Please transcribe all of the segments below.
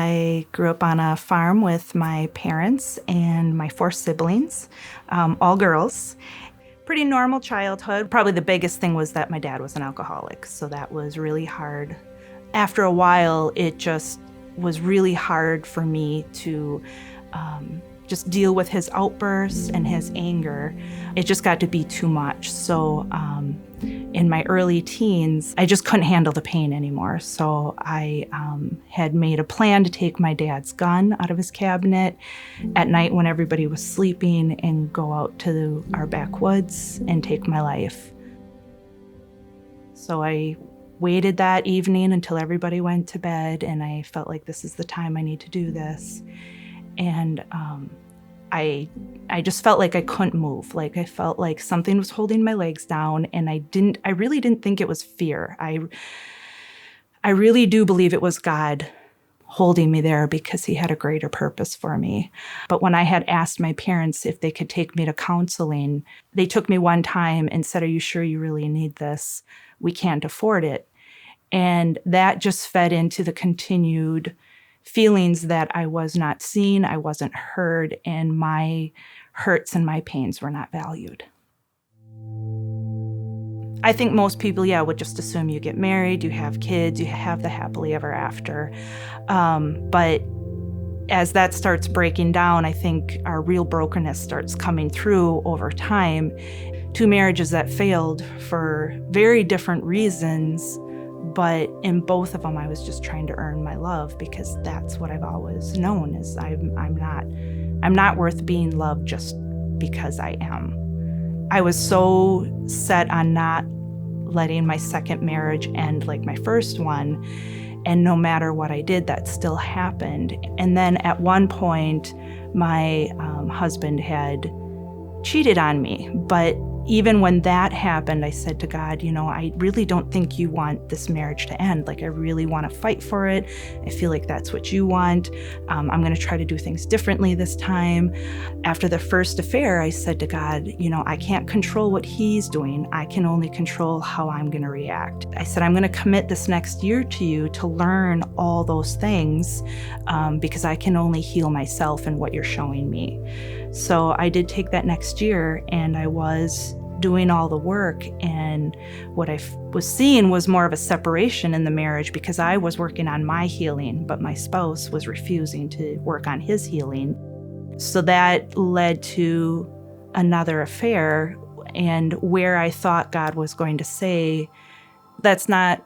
I grew up on a farm with my parents and my 4 siblings, all girls. Pretty normal childhood. Probably the biggest thing was that my dad was an alcoholic, so that was really hard. After a while, it just was really hard for me to just deal with his outbursts and his anger. It just got to be too much. So in my early teens, I just couldn't handle the pain anymore. So I had made a plan to take my dad's gun out of his cabinet at night when everybody was sleeping and go out to our backwoods and take my life. So I waited that evening until everybody went to bed, and I felt like this is the time I need to do this. And I just felt like I couldn't move. Like I felt like something was holding my legs down, and I really didn't think it was fear. I really do believe it was God holding me there because he had a greater purpose for me. But when I had asked my parents if they could take me to counseling, they took me one time and said, "Are you sure you really need this? We can't afford it." And that just fed into the continued feelings that I was not seen, I wasn't heard, and my hurts and my pains were not valued. I think most people, would just assume you get married, you have kids, you have the happily ever after. But as that starts breaking down, I think our real brokenness starts coming through over time. 2 marriages that failed for very different reasons, but in both of them, I was just trying to earn my love because that's what I've always known is I'm not worth being loved just because I am. I was so set on not letting my second marriage end like my first one, and no matter what I did, that still happened. And then at one point, my husband had cheated on me, but even when that happened, I said to God, I really don't think you want this marriage to end. Like, I really want to fight for it. I feel like that's what you want. I'm going to try to do things differently this time. After the first affair, I said to God, I can't control what he's doing. I can only control how I'm going to react. I said, I'm going to commit this next year to you to learn all those things because I can only heal myself and what you're showing me. So I did take that next year, and I was doing all the work, and what I was seeing was more of a separation in the marriage because I was working on my healing, but my spouse was refusing to work on his healing. So that led to another affair, and where I thought God was going to say, that's not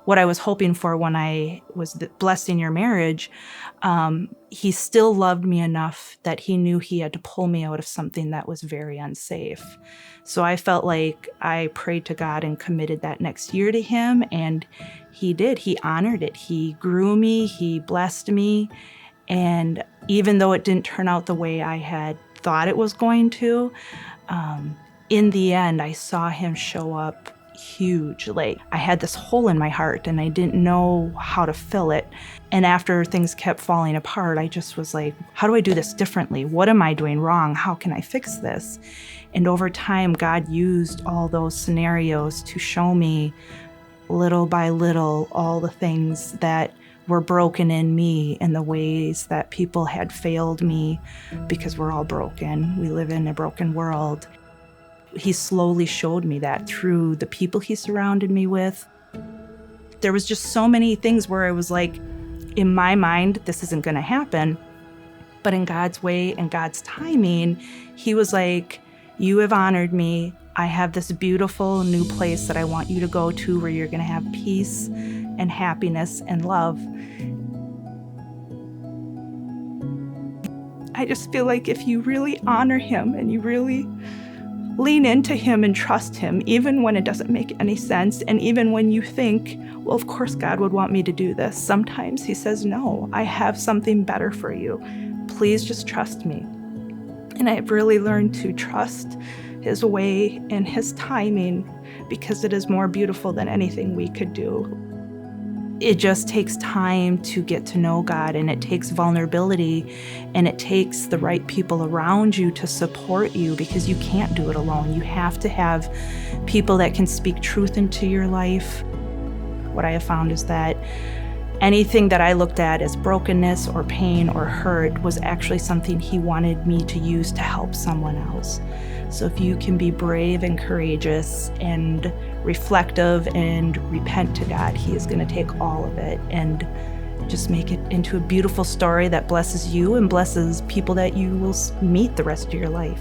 what I was hoping for when I was blessing your marriage. He still loved me enough that he knew he had to pull me out of something that was very unsafe. So I felt like I prayed to God and committed that next year to him, and he did. He honored it. He grew me, he blessed me, and even though it didn't turn out the way I had thought it was going to, in the end, I saw him show up huge. Like, I had this hole in my heart and I didn't know how to fill it. And after things kept falling apart, I just was like, how do I do this differently? What am I doing wrong? How can I fix this? And over time, God used all those scenarios to show me little by little all the things that were broken in me and the ways that people had failed me, because we're all broken. We live in a broken world. He slowly showed me that through the people he surrounded me with. There was just so many things where I was like, in my mind, this isn't going to happen. But in God's way and God's timing, he was like, you have honored me. I have this beautiful new place that I want you to go to where you're going to have peace and happiness and love. I just feel like if you really honor him and you really lean into him and trust him, even when it doesn't make any sense, and even when you think, well, of course God would want me to do this. Sometimes he says, no, I have something better for you. Please just trust me. And I've really learned to trust his way and his timing, because it is more beautiful than anything we could do. It just takes time to get to know God, and it takes vulnerability, and it takes the right people around you to support you, because you can't do it alone. You have to have people that can speak truth into your life. What I have found is that anything that I looked at as brokenness or pain or hurt was actually something he wanted me to use to help someone else. So if you can be brave and courageous and reflective and repent to God, he is going to take all of it and just make it into a beautiful story that blesses you and blesses people that you will meet the rest of your life.